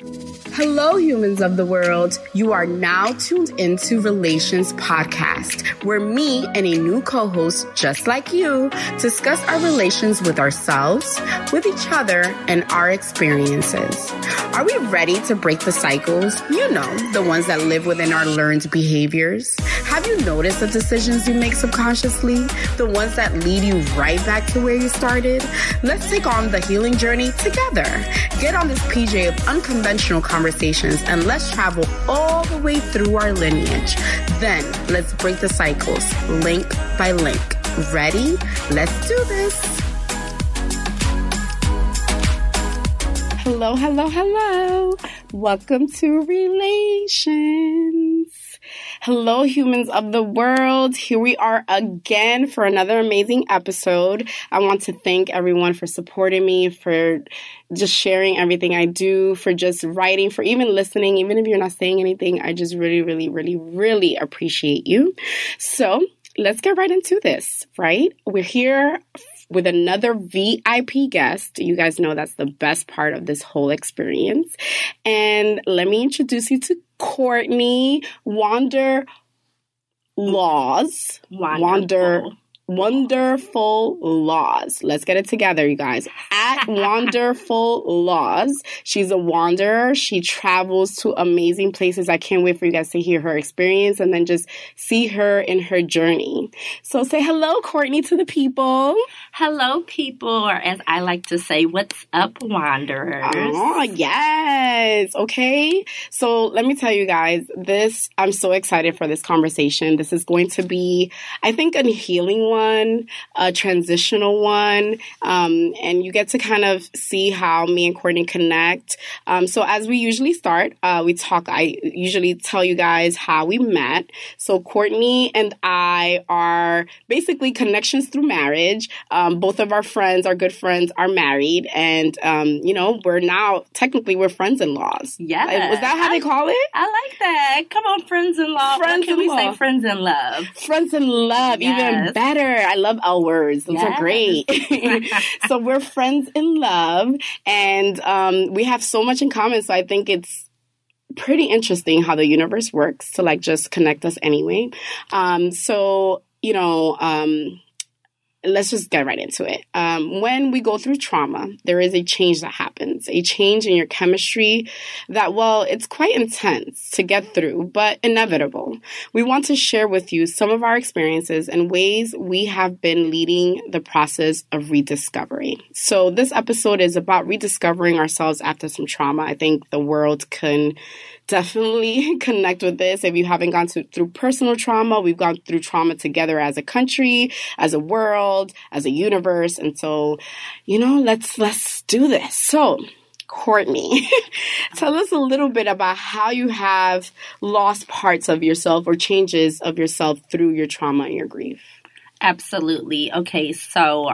Hello, humans of the world. You are now tuned into Relayshons Podcast, where me and a new co-host just like you discuss our relations with ourselves, with each other, and our experiences. Are we ready to break the cycles? You know, the ones that live within our learned behaviors. Have you noticed the decisions you make subconsciously? The ones that lead you right back to where you started? Let's take on the healing journey together. Get on this PJ of unconventional conversations and let's travel all the way through our lineage. Then let's break the cycles link by link. Ready? Let's do this. Hello, hello, hello. Welcome to Relations. Hello, humans of the world. Here we are again for another amazing episode. I want to thank everyone for supporting me, for just sharing everything I do, for just writing, for even listening, even if you're not saying anything. I just really appreciate you. So let's get right into this, right? We're here with another VIP guest. You guys know that's the best part of this whole experience. And let me introduce you to Courtney, Wonderful Laws. Let's get it together, you guys. At Wonderful Laws. She's a wanderer. She travels to amazing places. I can't wait for you guys to hear her experience and then just see her in her journey. So say hello, Courtney, to the people. Hello, people, or as I like to say, what's up, wanderers? Oh, yes. Okay. So let me tell you guys, I'm so excited for this conversation. This is going to be, I think, a healing one, a transitional one, and you get to kind of see how me and Courtney connect. So as we usually start, I usually tell you guys how we met. So Courtney and I are basically connections through marriage. Both of our friends, our good friends, are married, and we're friends-in-laws. Yeah, was that how they call it? I like that. Come on, friends-in-law. What can we say? Friends in love. Friends in love, yes. Even better. I love L words. Those are great. So we're friends in love, and we have so much in common. So I think it's pretty interesting how the universe works to just connect us anyway. Let's just get right into it. When we go through trauma, there is a change that happens, a change in your chemistry that, it's quite intense to get through, but inevitable. We want to share with you some of our experiences and ways we have been leading the process of rediscovery. So this episode is about rediscovering ourselves after some trauma. I think the world can definitely connect with this. If you haven't gone through personal trauma, we've gone through trauma together as a country, as a world, as a universe. And so, let's do this. So, Courtney, tell us a little bit about how you have lost parts of yourself or changes of yourself through your trauma and your grief. Absolutely. Okay, so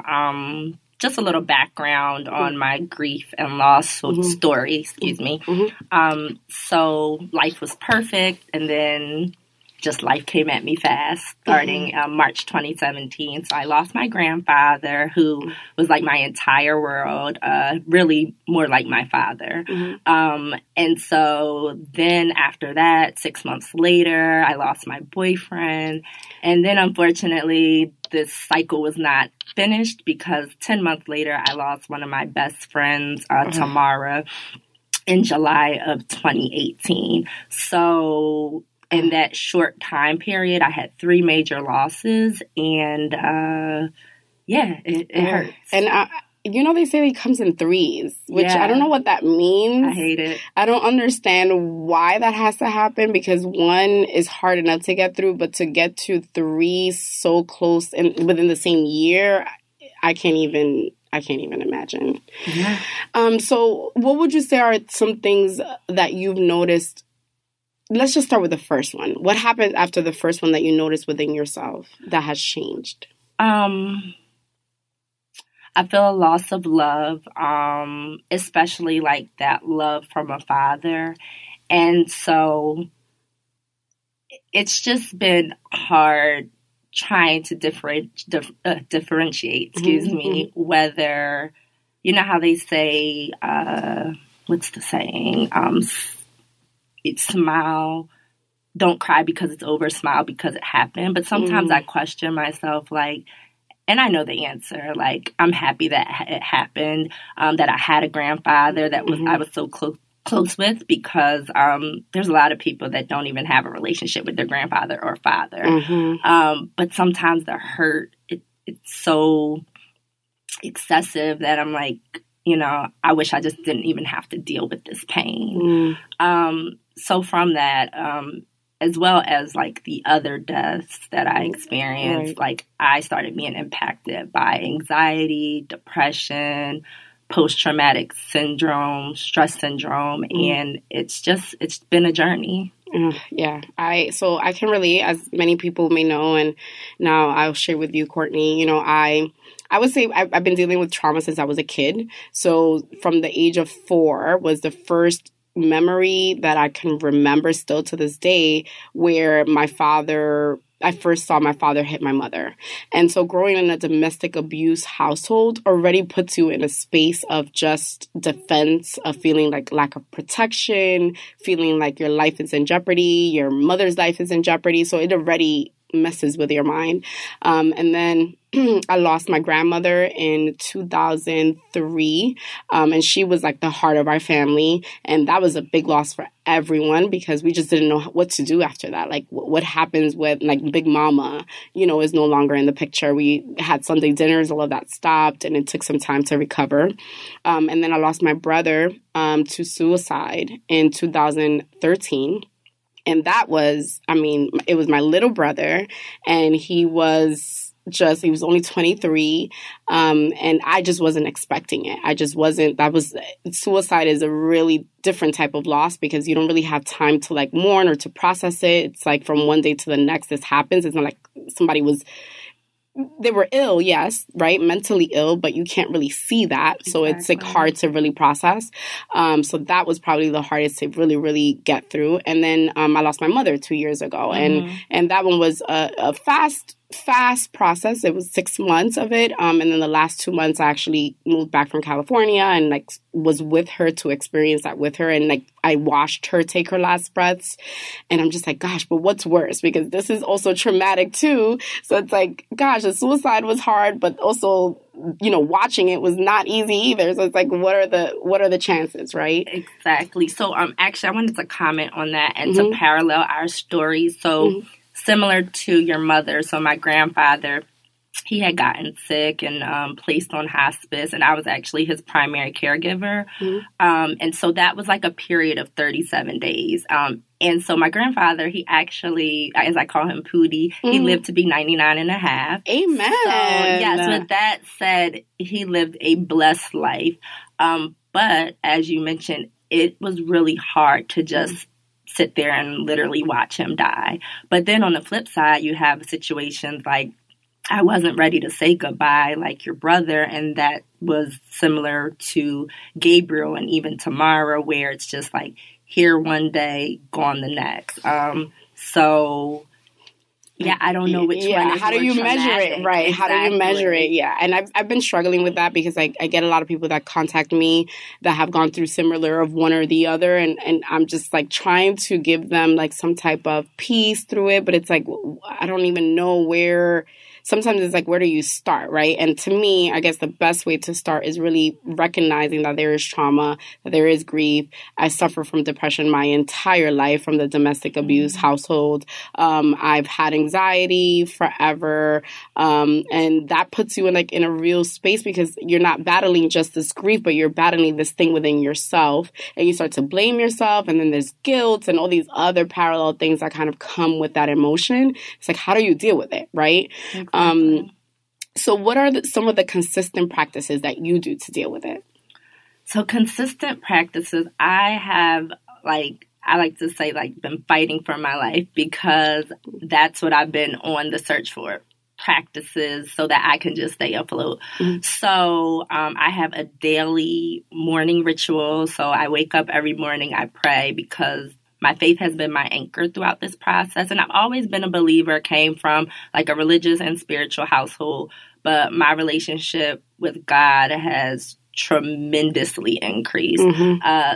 just a little background on my grief and loss story, excuse me. Mm-hmm. So life was perfect, and then just life came at me fast starting March 2017. So I lost my grandfather, who was like my entire world, really more like my father. Mm-hmm. And so then after that, 6 months later, I lost my boyfriend. And then unfortunately, this cycle was not finished because 10 months later, I lost one of my best friends, Tamara, in July of 2018. So in that short time period, I had 3 major losses, and it hurts. And they say it comes in threes, which I don't know what that means. I hate it. I don't understand why that has to happen, because 1 is hard enough to get through, but to get to 3 so close and within the same year, I can't even imagine. Yeah. So what would you say are some things that you've noticed? Let's just start with the first one. What happened after the first one that you noticed within yourself that has changed? I feel a loss of love, especially like that love from a father. And so it's just been hard trying to differentiate, whether, you know how they say, what's the saying? Smile. Don't cry because it's over. Smile because it happened. But sometimes I question myself, like, and I know the answer. Like, I'm happy that it happened, that I had a grandfather that I was so close with, because there's a lot of people that don't even have a relationship with their grandfather or father. But sometimes the hurt, it's so excessive that I'm like, I wish I just didn't even have to deal with this pain. So from that, as well as like the other deaths that I experienced, like I started being impacted by anxiety, depression, post-traumatic syndrome, stress syndrome, and it's been a journey. Yeah, so I can relate, as many people may know, and now I'll share with you, Courtney. I would say I've been dealing with trauma since I was a kid. So from the age of 4 was the first memory that I can remember still to this day, where I first saw my father hit my mother. And so growing in a domestic abuse household already puts you in a space of just defense, of feeling like lack of protection, feeling like your life is in jeopardy, your mother's life is in jeopardy. So it already messes with your mind. And then I lost my grandmother in 2003, and she was like the heart of our family. And that was a big loss for everyone, because we just didn't know what to do after that. Like, what happens with, like, Big Mama, is no longer in the picture. We had Sunday dinners, all of that stopped, and it took some time to recover. And then I lost my brother to suicide in 2013. And that was, it was my little brother, and he was only 23. And I just wasn't expecting it. Suicide is a really different type of loss, because you don't really have time to like mourn or to process it. It's like from one day to the next, this happens. It's not like they were ill, yes, right? Mentally ill, but you can't really see that. So It's like hard to really process. So that was probably the hardest to really, really get through. And then I lost my mother 2 years ago. And that one was a fast process. It was 6 months of it. And then the last 2 months, I actually moved back from California and like was with her to experience that with her. And like I watched her take her last breaths. And I'm just like, gosh, but what's worse? Because this is also traumatic too. So it's like, gosh, the suicide was hard, but also, watching it was not easy either. So it's like, what are the chances, right? Exactly. So actually, I wanted to comment on that and to parallel our stories. So similar to your mother, so my grandfather, he had gotten sick and placed on hospice, and I was actually his primary caregiver. And so that was like a period of 37 days. And so my grandfather, he actually, as I call him Pootie, he lived to be 99 and a half. Amen. So, yes, with that said, he lived a blessed life. But as you mentioned, it was really hard to just sit there and literally watch him die. But then on the flip side, you have situations like I wasn't ready to say goodbye like your brother, and that was similar to Gabriel and even Tamara, where it's just like here one day, gone the next. So yeah, I don't know which one is how do you measure it? Right. Exactly. How do you measure it? Yeah. And I've been struggling with that, because I get a lot of people that contact me that have gone through similar of one or the other. And I'm just like trying to give them like some type of peace through it. But it's like, I don't even know where. Sometimes it's like, where do you start, right? And to me, I guess the best way to start is really recognizing that there is trauma, that there is grief. I suffer from depression my entire life from the domestic abuse household. I've had anxiety forever. And that puts you in a real space, because you're not battling just this grief, but you're battling this thing within yourself. And you start to blame yourself. And then there's guilt and all these other parallel things that kind of come with that emotion. It's like, how do you deal with it, right? Exactly. So what are some of the consistent practices that you do to deal with it? So consistent practices, I like to say, been fighting for my life, because that's what I've been on the search for, practices so that I can just stay afloat. So I have a daily morning ritual. So I wake up every morning, I pray, because my faith has been my anchor throughout this process. And I've always been a believer, came from like a religious and spiritual household. But my relationship with God has tremendously increased.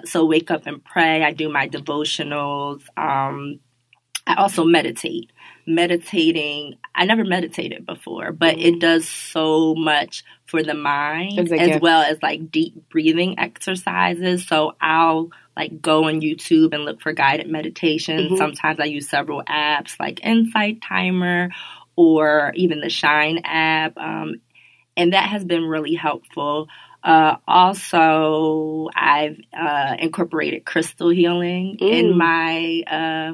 So wake up and pray. I do my devotionals. I also meditate. Meditating, I never meditated before, but it does so much for the mind as well as like deep breathing exercises. So I'll like go on YouTube and look for guided meditation. Sometimes I use several apps like Insight Timer or even the Shine app. And that has been really helpful. Also, I've incorporated crystal healing in my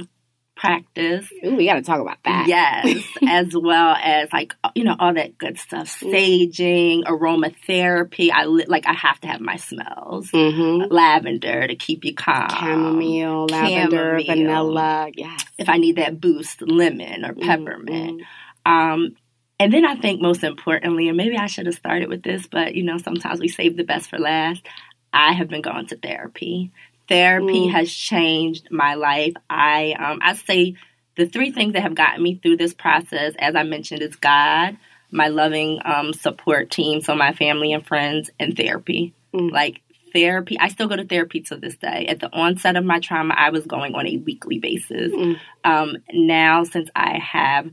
practice. Ooh, we got to talk about that. Yes, as well as like, you know, all that good stuff. Saging, aromatherapy. I have to have my smells. Lavender to keep you calm. Chamomile, lavender, vanilla. Yes. If I need that boost, lemon or peppermint. And then I think most importantly, and maybe I should have started with this, but you know, sometimes we save the best for last. I have been going to therapy. Therapy has changed my life. I say the three things that have gotten me through this process, as I mentioned, is God, my loving support team, so my family and friends, and therapy. Like therapy, I still go to therapy to this day. At the onset of my trauma, I was going on a weekly basis. Now, since I have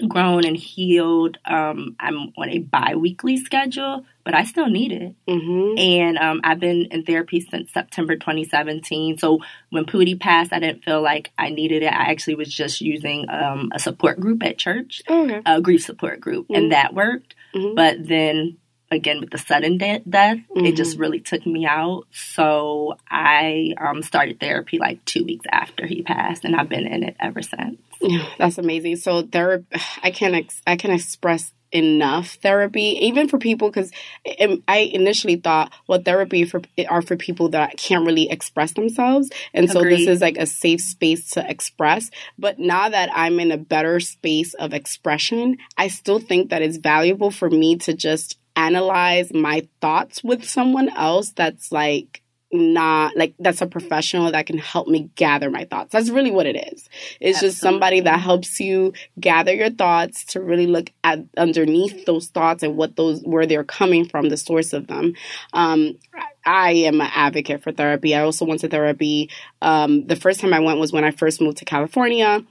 grown and healed, I'm on a bi-weekly schedule, but I still need it. And I've been in therapy since September 2017. So when Pootie passed, I didn't feel like I needed it. I actually was just using a support group at church, a grief support group, and that worked. But then again, with the sudden death, it just really took me out. So I started therapy like 2 weeks after he passed, and I've been in it ever since. Yeah, that's amazing. So I can express enough therapy, even for people, because I initially thought, well, therapy are for people that can't really express themselves. And so this is like a safe space to express. But now that I'm in a better space of expression, I still think that it's valuable for me to just analyze my thoughts with someone else that's like not like that's a professional that can help me gather my thoughts. That's really what it is. It's just somebody that helps you gather your thoughts, to really look at underneath those thoughts and where they're coming from, the source of them. I am an advocate for therapy. I also went to therapy. The first time I went was when I first moved to California.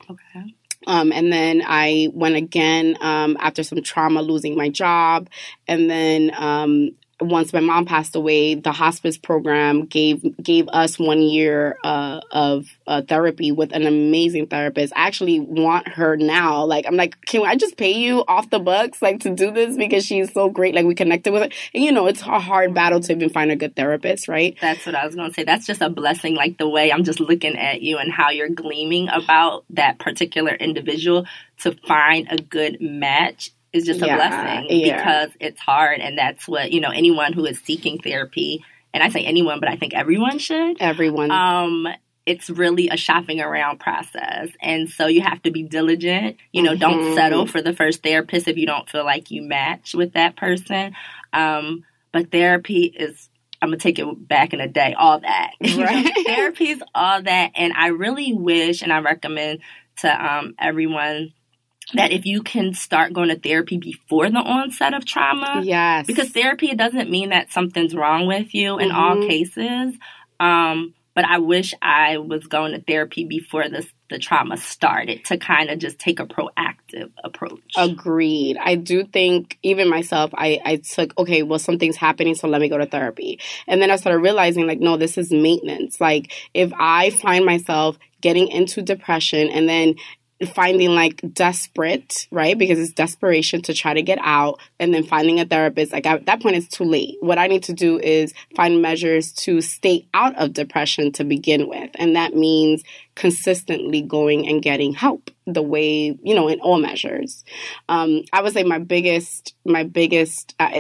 And then I went again after some trauma, losing my job. And then once my mom passed away, the hospice program gave us 1 year of therapy with an amazing therapist. I actually want her now. Like, I'm like, can I just pay you off the books, like, to do this, because she's so great. Like, we connected with her. And, you know, it's a hard battle to even find a good therapist, right? That's what I was going to say. That's just a blessing. Like, the way I'm just looking at you and how you're gleaming about that particular individual, to find a good match is just a blessing, because it's hard. And that's what, you know, anyone who is seeking therapy, and I say anyone, but I think everyone should. It's really a shopping around process. And so you have to be diligent. You know, don't settle for the first therapist if you don't feel like you match with that person. But therapy is, I'm going to take it back in a day, all that. Right. Therapy is all that. And I really wish, and I recommend to everyone, that if you can start going to therapy before the onset of trauma. Yes. Because therapy, it doesn't mean that something's wrong with you in all cases. But I wish I was going to therapy before the trauma started, to kind of just take a proactive approach. Agreed. I do think, even myself, I took, okay, well, something's happening, so let me go to therapy. And then I started realizing, like, no, this is maintenance. Like, if I find myself getting into depression and then finding like desperate, right? Because it's desperation to try to get out, and then finding a therapist, like at that point it's too late. What I need to do is find measures to stay out of depression to begin with. And that means consistently going and getting help, the way, you know, in all measures. I would say my biggest,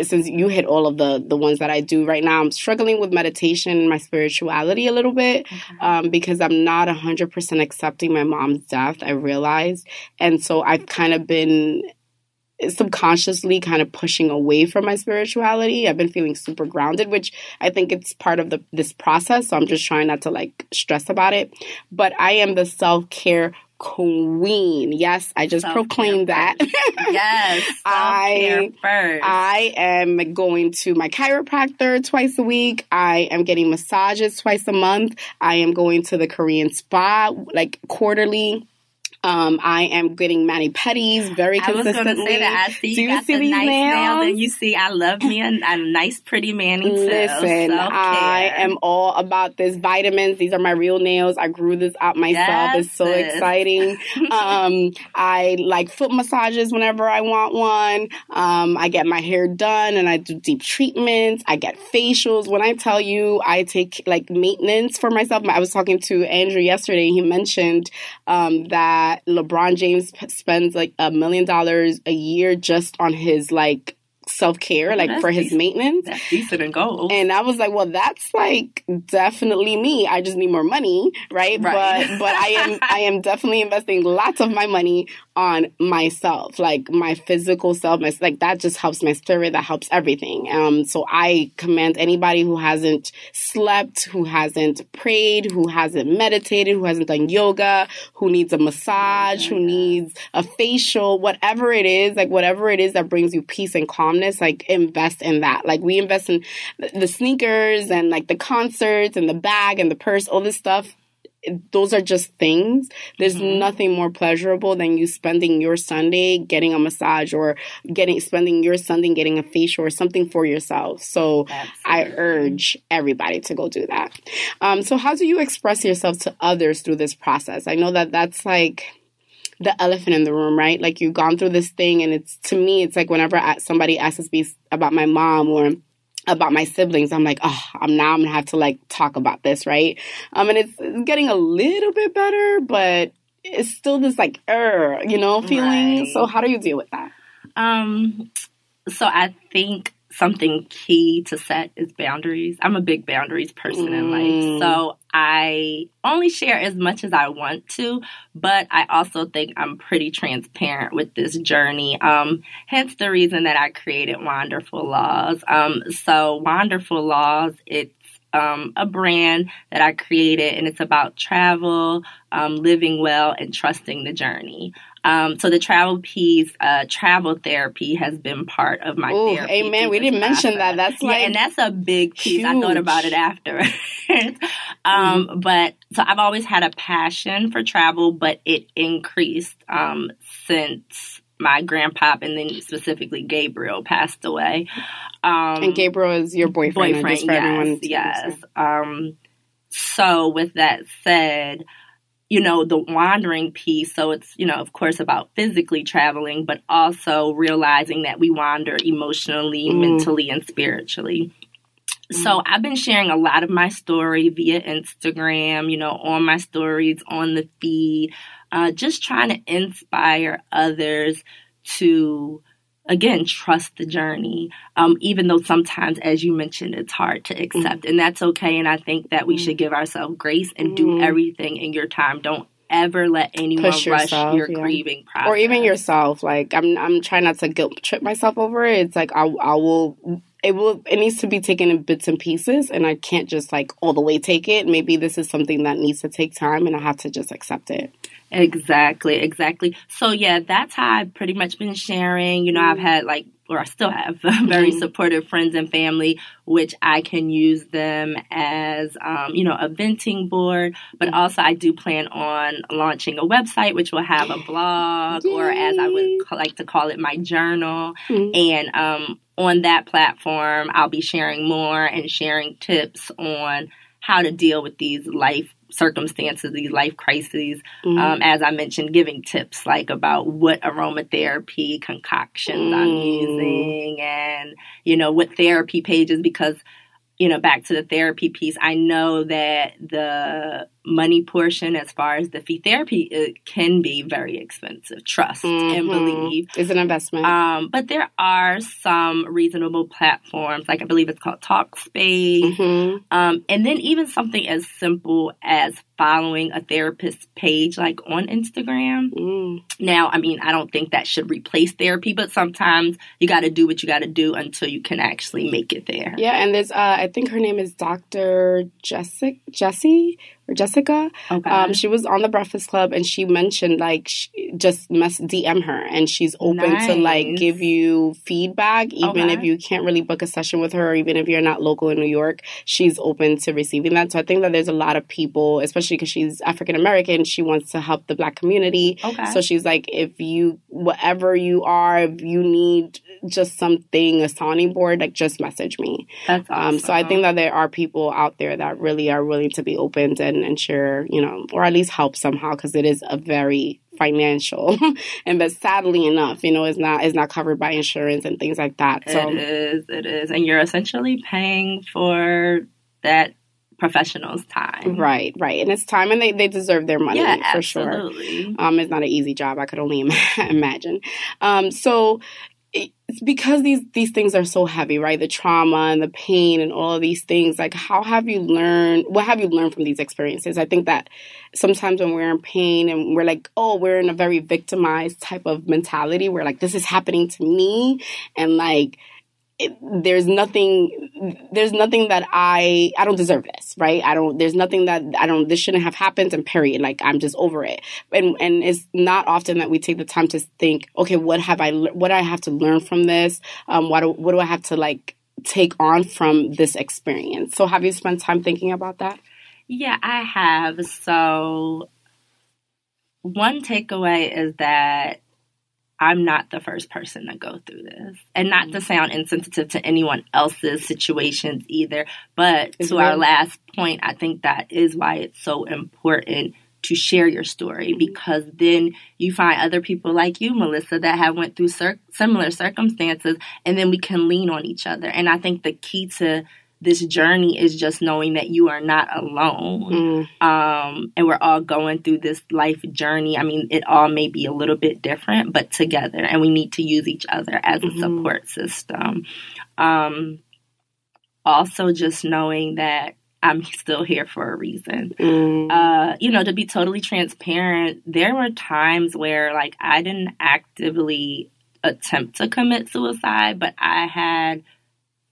since you hit all of the ones that I do right now, I'm struggling with meditation and my spirituality a little bit, because I'm not 100% accepting my mom's death, I realized. And so I've kind of been subconsciously kind of pushing away from my spirituality. I've been feeling super grounded, which I think it's part of this process. So I'm just trying not to like stress about it. But I am the self-care queen. Yes, I just proclaimed that. Yes, self-care first. I am going to my chiropractor twice a week. I am getting massages twice a month. I am going to the Korean spa like quarterly. I am getting mani-pedis very consistently. I was going to say that. I see you got the nice nails, and you see I love me a nice, pretty mani too. Listen, I am all about this. Vitamins. These are my real nails. I grew this out myself. Yes, it's so exciting. I like foot massages whenever I want one. I get my hair done, and I do deep treatments. I get facials. When I tell you, I take like maintenance for myself. I was talking to Andrew yesterday. He mentioned that LeBron James spends like $1 million a year just on his like self-care, like for his maintenance. That's decent and gold. And I was like, well, that's like definitely me. I just need more money, right? But I am definitely investing lots of my money on myself, like my physical self, like that just helps my spirit, that helps everything. So I commend anybody who hasn't slept, who hasn't prayed, who hasn't meditated, who hasn't done yoga, who needs a massage, who needs a facial, whatever it is that brings you peace and calmness, like invest in that. Like we invest in the sneakers and like the concerts and the bag and the purse, all this stuff. Those are just things. There's nothing more pleasurable than you spending your Sunday getting a massage or spending your Sunday getting a facial or something for yourself. So I urge everybody to go do that. So how do you express yourself to others through this process? I know that that's like the elephant in the room, right? Like you've gone through this thing, and to me, it's like whenever somebody asks me about my mom or about my siblings, I'm like, I'm going to have to like talk about this, right? And it's getting a little bit better, but it's still this like, feeling. Right. So how do you deal with that? So I think something key to set is boundaries. I'm a big boundaries person in life. So I only share as much as I want to, but I also think I'm pretty transparent with this journey. Hence the reason that I created Wonderful Laws. So Wonderful Laws, it's a brand that I created, and it's about travel, living well, and trusting the journey. So the travel piece, travel therapy has been part of my therapy. Amen. We didn't mention that. That's and that's a big piece. Huge. I thought about it after. But so I've always had a passion for travel, but it increased since my grandpop and then specifically Gabriel passed away. And Gabriel is your boyfriend. Yes. So with that said, the wandering piece, so it's, of course, about physically traveling, but also realizing that we wander emotionally, mentally, and spiritually. So I've been sharing a lot of my story via Instagram, on my stories, on the feed, just trying to inspire others to, again, trust the journey, even though sometimes, as you mentioned, it's hard to accept. And that's okay. And I think that we should give ourselves grace and do everything in your time. Don't ever let anyone rush your grieving process. Or even yourself. Like, I'm trying not to guilt trip myself over it. It's like, it needs to be taken in bits and pieces, and I can't just like all the way take it. Maybe this is something that needs to take time, and I have to just accept it. Exactly. So yeah, that's how I've pretty much been sharing. I've had I still have very supportive friends and family, which I can use them as, a venting board. But also I do plan on launching a website, which will have a blog, or as I would like to call it, my journal. And on that platform, I'll be sharing more and sharing tips on how to deal with these life circumstances, these life crises. As I mentioned, giving tips like about what aromatherapy concoctions I'm using and, what therapy pages, because, back to the therapy piece, I know that the money portion as far as the fee therapy, it can be very expensive. Trust and believe. It's an investment. But there are some reasonable platforms, like I believe it's called Talkspace. And then even something as simple as following a therapist's page, like on Instagram. Now, I don't think that should replace therapy, but sometimes you got to do what you got to do until you can actually make it there. Yeah, and there's I think her name is Dr. Jessica. Okay. She was on the Breakfast Club, and she mentioned, like, just DM her, and she's open to, like, give you feedback, even if you can't really book a session with her, or even if you're not local in New York, she's open to receiving that. So I think that there's a lot of people, especially because she's African American, she wants to help the Black community. Okay. So she's like, whatever you are, if you need just something, a sounding board, like, just message me. That's awesome. So I think that there are people out there that really are willing to be open and share, or at least help somehow, because it is a very financial, and but sadly enough, it's not covered by insurance and things like that. So it is, and you're essentially paying for that professional's time. Right, and it's time, and they deserve their money, for absolutely. Sure. It's not an easy job. I could only imagine. So it's because these things are so heavy, right? The trauma and the pain and all of these things. Like, what have you learned from these experiences? I think that sometimes when we're in pain and we're like, oh, we're in a very victimized type of mentality, where like, this is happening to me, and like, there's nothing that I don't deserve this, right? This shouldn't have happened, and period. Like, I'm just over it. And it's not often that we take the time to think, okay, what do I have to learn from this? What do I have to, like, take on from this experience? So have you spent time thinking about that? Yeah, I have. So one takeaway is that I'm not the first person to go through this. And not to sound insensitive to anyone else's situations either, but our last point, I think that is why it's so important to share your story, because then you find other people like you, Melissa, that have went through similar circumstances, and then we can lean on each other. And I think the key to this journey is just knowing that you are not alone. And we're all going through this life journey. I mean, it all may be a little bit different, but together. And we need to use each other as a support system. Also, just knowing that I'm still here for a reason. To be totally transparent, there were times where, like, I didn't actively attempt to commit suicide, but I had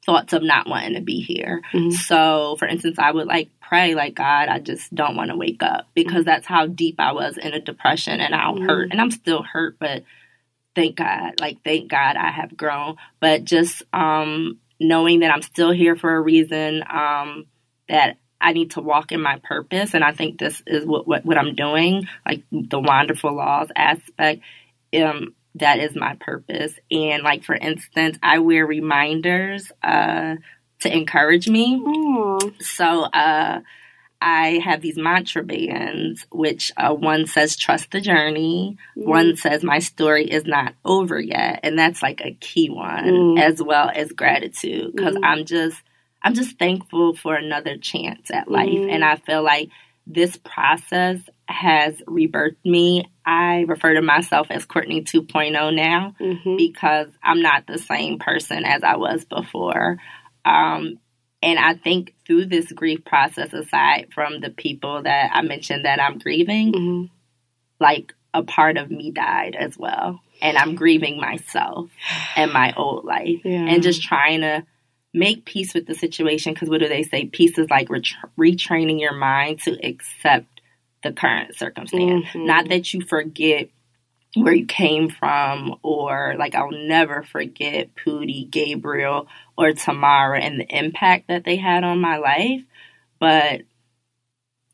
thoughts of not wanting to be here. So, for instance, I would, like, pray, like, God, I just don't want to wake up, because that's how deep I was in a depression, and how hurt. And I'm still hurt, but thank God I have grown. But just knowing that I'm still here for a reason, that I need to walk in my purpose. And I think this is what I'm doing, like the wonderful laws aspect. That is my purpose. And, like, for instance, I wear reminders to encourage me. So I have these mantra bands, which one says, trust the journey. One says, my story is not over yet. And that's, like, a key one, as well as gratitude, because I'm just thankful for another chance at life. And I feel like this process has rebirthed me. I refer to myself as Courtney 2.0 now, because I'm not the same person as I was before. And I think through this grief process, aside from the people that I mentioned that I'm grieving, like, a part of me died as well. And I'm grieving myself and my old life, and just trying to make peace with the situation. Because what do they say? Peace is like retraining your mind to accept the current circumstance. Not that you forget where you came from, or, like, I'll never forget Pootie, Gabriel, or Tamara and the impact that they had on my life. But,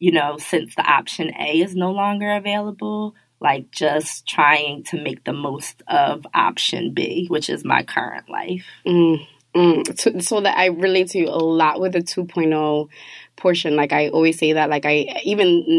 since the option A is no longer available, like, just trying to make the most of option B, which is my current life. So that I relate to you a lot with the 2.0 portion. Like, I always say that, like,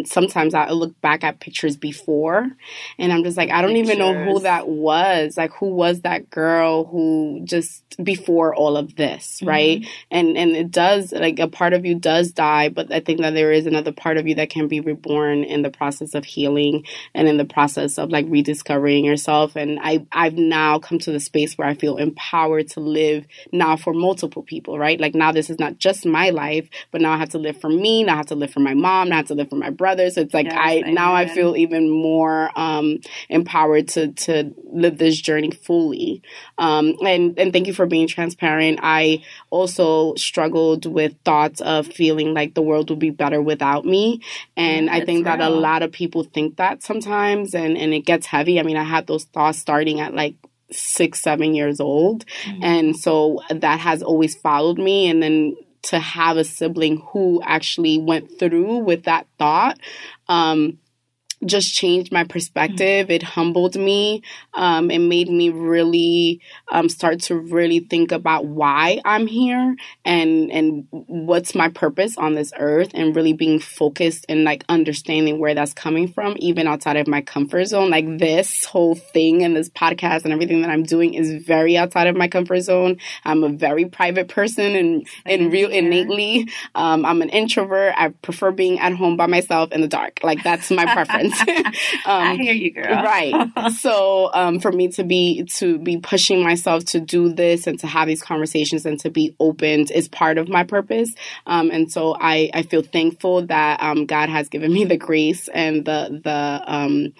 sometimes I look back at pictures before, and I'm just like, I don't even know who that was. Like, who was that girl who just before all of this, right? And it does, like, a part of you does die, but I think that there is another part of you that can be reborn in the process of healing and in the process of, like, rediscovering yourself. And I've now come to the space where I feel empowered to live now for multiple people, right? Like, now this is not just my life, but now I have to live live for me, now I have to live for my mom, now I have to live for my brother. So it's like I feel even more empowered to live this journey fully. And thank you for being transparent. I also struggled with thoughts of feeling like the world would be better without me. And I think that a lot of people think that sometimes, and it gets heavy. I mean, I had those thoughts starting at like 6-7 years old. Mm-hmm. And so that has always followed me. And then to have a sibling who actually went through with that thought, just changed my perspective. Mm-hmm. It humbled me. It made me really start to really think about why I'm here and what's my purpose on this earth, and really being focused and like understanding where that's coming from, even outside of my comfort zone. Like this whole thing and this podcast and everything that I'm doing is very outside of my comfort zone. I'm a very private person and innately. I'm an introvert. I prefer being at home by myself in the dark. Like that's my preference. I hear you, girl. Right. So for me to be pushing myself to do this and to have these conversations and to be open is part of my purpose. And so I feel thankful that God has given me the grace and the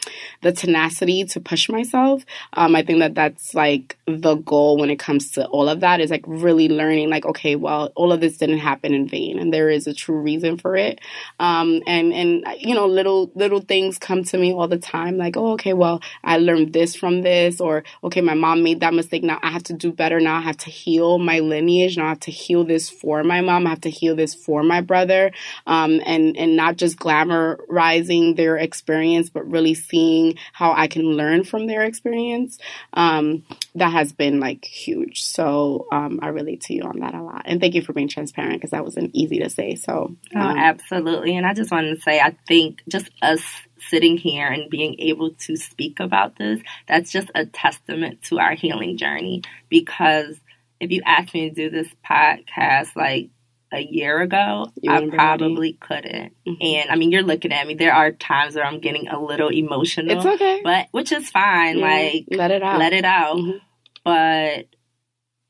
tenacity to push myself. I think that that's like the goal when it comes to all of that, is like really learning like, okay, well, all of this didn't happen in vain, and there is a true reason for it. And you know, little things come to me all the time, like, oh, okay, well, I learned this from this, or okay, my mom made that mistake, now I have to do better, now I have to heal my lineage, now I have to heal this for my mom, I have to heal this for my brother, and not just glamorizing their experience, but really seeing how I can learn from their experience. That has been like huge. So I relate to you on that a lot, and thank you for being transparent, because that wasn't easy to say. So absolutely. And I just wanted to say, I think just us sitting here and being able to speak about this, that's just a testament to our healing journey. Because if you asked me to do this podcast like a year ago, I probably couldn't. Mm-hmm. And I mean, you're looking at me. There are times where I'm getting a little emotional. It's okay. But which is fine. Yeah, like let it out. Let it out. Mm-hmm. But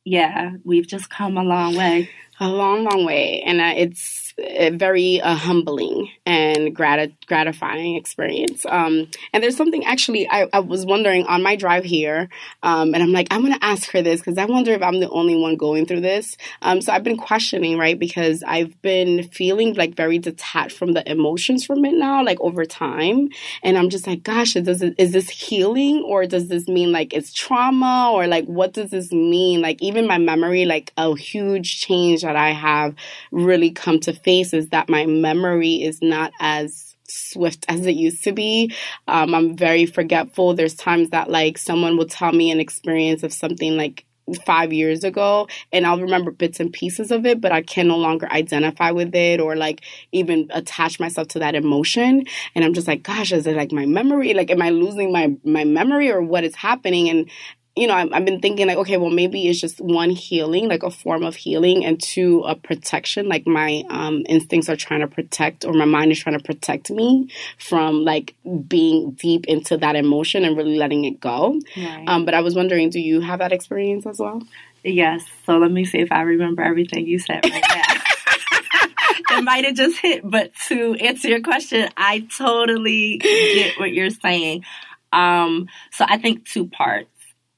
yeah, we've just come a long way. A long, long way. And it's a very humbling and gratifying experience. And there's something actually I was wondering on my drive here, and I'm like, I'm going to ask her this because I wonder if I'm the only one going through this. So I've been questioning, right? Because I've been feeling like very detached from the emotions from it now, like over time. And I'm just like, gosh, is this healing, or does this mean like it's trauma, or like what does this mean? Like even my memory, like a huge change that I have really come to face is that my memory is not as swift as it used to be. I'm very forgetful. There's times that like someone will tell me an experience of something like 5 years ago, and I'll remember bits and pieces of it, but I can no longer identify with it or like even attach myself to that emotion. And I'm just like, gosh, is it like my memory? Like, am I losing my memory, or what is happening? And you know, I've been thinking like, okay, well, maybe it's just one, healing, like a form of healing, and two, a protection. Like my instincts are trying to protect, or my mind is trying to protect me from like being deep into that emotion and really letting it go. Right. But I was wondering, do you have that experience as well? Yes. So let me see if I remember everything you said right now. It might have just hit, but to answer your question, I totally get what you're saying. So I think two parts.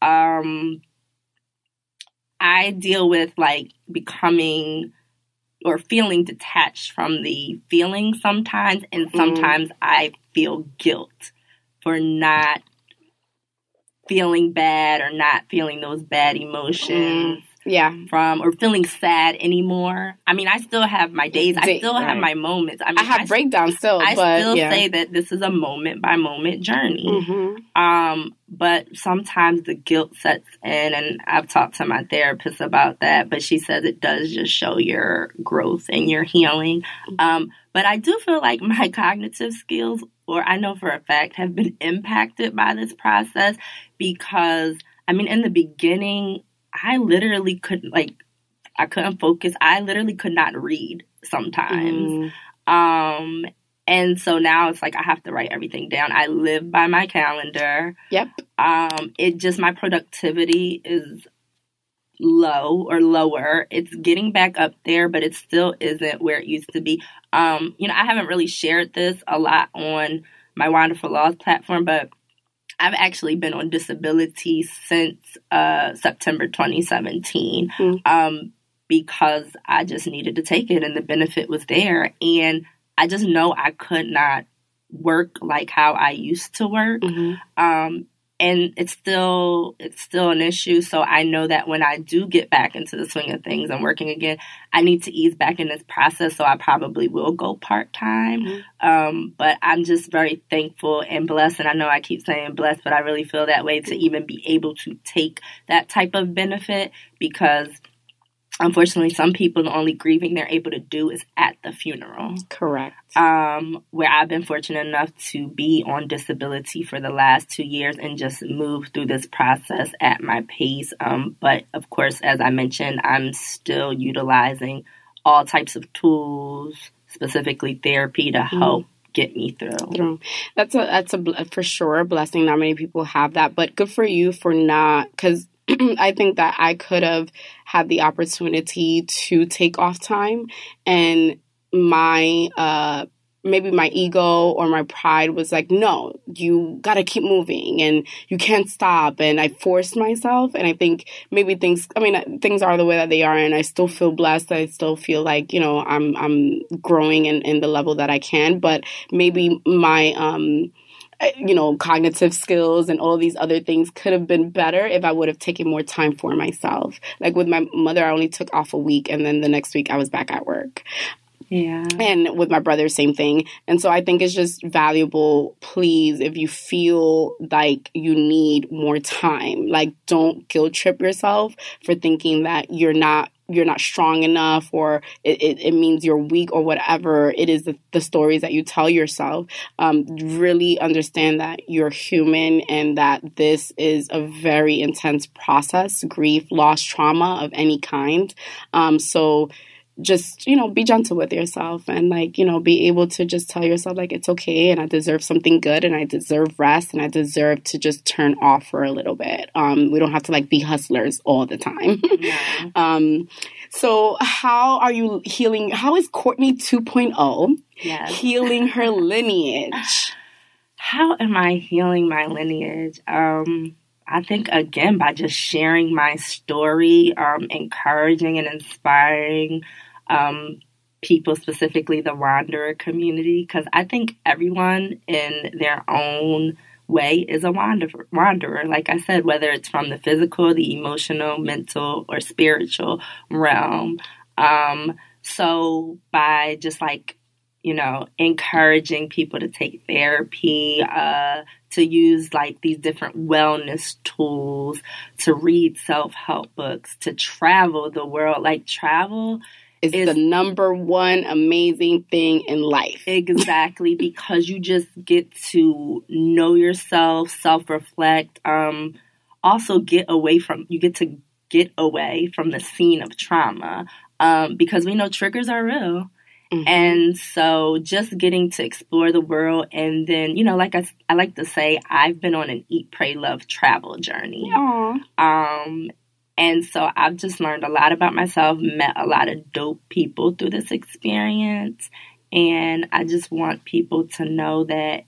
I deal with like becoming or feeling detached from the feeling sometimes, and sometimes I feel guilt for not feeling bad or not feeling those bad emotions. Yeah. Or feeling sad anymore. I mean, I still have my days. I still have my moments. I mean, I have breakdowns still. I still say that this is a moment by moment journey. Mm-hmm. But sometimes the guilt sets in, and I've talked to my therapist about that, but she says it does just show your growth and your healing. But I do feel like my cognitive skills, or I know for a fact, have been impacted by this process because, I mean, in the beginning, I literally couldn't focus. I literally could not read sometimes. And so now it's like I have to write everything down. I live by my calendar. Yep. My productivity is low or lower. It's getting back up there, but it still isn't where it used to be. I haven't really shared this a lot on my Wonderful Laws platform, but I've actually been on disability since September 2017 because I just needed to take it and the benefit was there. And I just know I could not work like how I used to work. And it's still an issue. So I know that when I do get back into the swing of things and working again, I need to ease back in this process. So I probably will go part-time. But I'm just very thankful and blessed. And I know I keep saying blessed, but I really feel that way to even be able to take that type of benefit, because unfortunately, some people, the only grieving they're able to do is at the funeral. Correct. Where I've been fortunate enough to be on disability for the last 2 years and just move through this process at my pace. But of course, as I mentioned, I'm still utilizing all types of tools, specifically therapy, to help get me through. That's for sure a blessing. Not many people have that, but good for you for not, because I think that I could have had the opportunity to take off time, and maybe my ego or my pride was like, no, you got to keep moving and you can't stop. And I forced myself. And I think maybe things are the way that they are. And I still feel blessed. I still feel like, I'm growing in the level that I can. But maybe my, cognitive skills and all these other things could have been better if I would have taken more time for myself. Like with my mother, I only took off a week, and then the next week I was back at work. Yeah. And with my brother, same thing. And so I think it's just valuable, please, if you feel like you need more time, like don't guilt trip yourself for thinking that you're not strong enough, or it means you're weak, or whatever it is, the stories that you tell yourself. Really understand that you're human and that this is a very intense process, grief, loss, trauma of any kind. So just, be gentle with yourself and be able to just tell yourself it's okay, and I deserve something good, and I deserve rest, and I deserve to just turn off for a little bit. We don't have to be hustlers all the time. Yeah. So how are you healing? How is Courtney 2.0 healing her lineage? How am I healing my lineage? I think, again, by just sharing my story, encouraging and inspiring people, specifically the wanderer community, because I think everyone in their own way is a wanderer. Like I said, whether it's from the physical, the emotional, mental, or spiritual realm. So by just encouraging people to take therapy, to use these different wellness tools, to read self-help books, to travel the world. Travel is the number one amazing thing in life. Exactly, because you just get to know yourself, self-reflect, also get away from the scene of trauma, because we know triggers are real. Mm-hmm. And so just getting to explore the world, and then, I like to say, I've been on an eat, pray, love travel journey. And so I've just learned a lot about myself, met a lot of dope people through this experience. And I just want people to know that,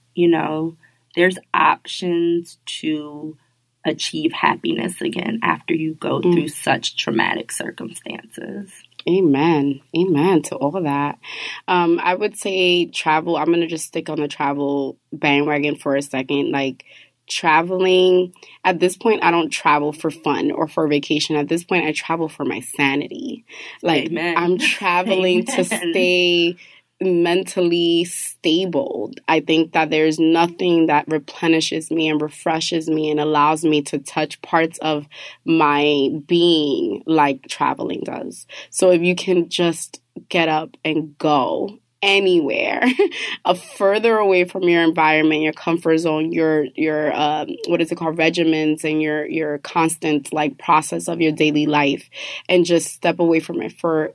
there's options to achieve happiness again after you go through such traumatic circumstances. Amen. Amen to all of that. I would say travel. I'm going to just stick on the travel bandwagon for a second. Traveling, at this point, I don't travel for fun or for vacation. At this point, I travel for my sanity. Amen. I'm traveling to stay mentally stable. I think that there's nothing that replenishes me and refreshes me and allows me to touch parts of my being like traveling does. So if you can just get up and go anywhere, further away from your environment, your comfort zone, your what is it called, regimens, and your constant process of your daily life, and just step away from it for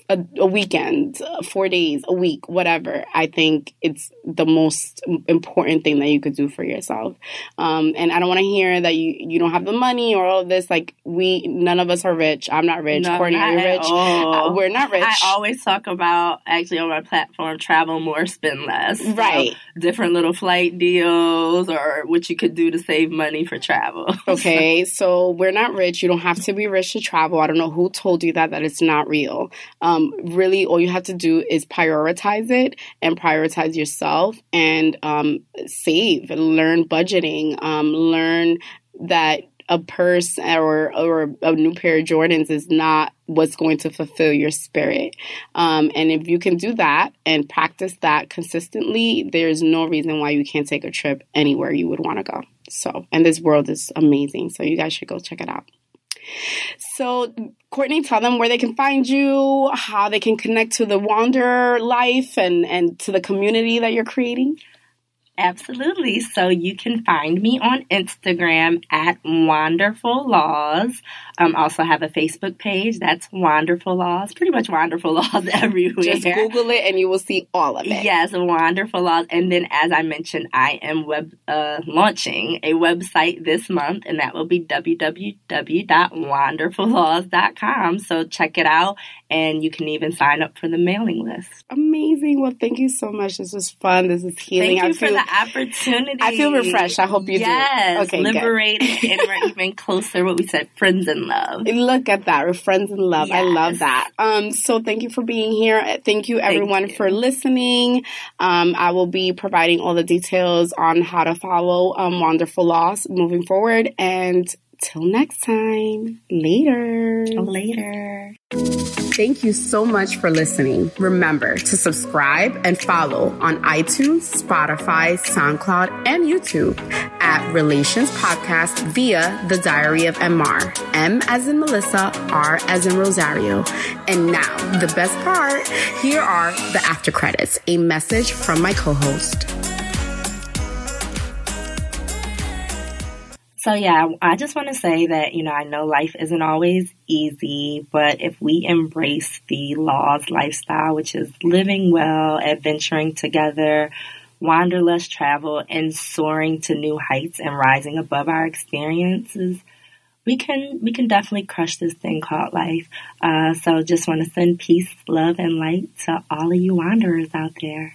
a weekend, 4 days, a week, whatever. I think it's the most important thing that you could do for yourself. And I don't want to hear that you don't have the money or all of this. Like, none of us are rich. I'm not rich. No, Courtney, are you rich? We're not rich. I always talk about, actually on my platform, travel more, spend less. Right. So, different little flight deals or what you could do to save money for travel. Okay, so we're not rich. You don't have to be rich to travel. I don't know who told you that it's not real. Really, all you have to do is prioritize it and prioritize yourself and save, learn budgeting, learn that a purse or a new pair of Jordans is not what's going to fulfill your spirit. And if you can do that and practice that consistently, there's no reason why you can't take a trip anywhere you would want to go. So, and this world is amazing. So you guys should go check it out. So, Courtney, tell them where they can find you, how they can connect to the Wander life and to the community that you're creating. Absolutely. So you can find me on Instagram at Wonderful Laws. Also have a Facebook page. That's Wonderful Laws. Pretty much Wonderful Laws everywhere. Just Google it and you will see all of it. Yes, Wonderful Laws. And then, as I mentioned, I am launching a website this month, and that will be www.wonderfullaws.com. So check it out, and you can even sign up for the mailing list. Amazing. Well, thank you so much. This was fun. This is healing. Thank you for the opportunity. I feel refreshed. I hope you do. Yes, okay, liberated, and we're even closer. What we said, friends in love. Look at that. We're friends in love. Yes. I love that. So thank you for being here. Thank you, everyone, for listening. I will be providing all the details on how to follow Wonderful Laws moving forward. And till next time, later. Later. Thank you so much for listening. Remember to subscribe and follow on iTunes, Spotify, SoundCloud, and YouTube at Relayshons Podcast via The Diary of MR. M as in Melissa, R as in Rosario. And now, the best part, here are the after credits, a message from my co-host. So yeah, I just want to say that, I know life isn't always easy, but if we embrace the Laws lifestyle, which is living well, adventuring together, wanderlust travel, and soaring to new heights and rising above our experiences, we can definitely crush this thing called life. So just want to send peace, love, and light to all of you wanderers out there.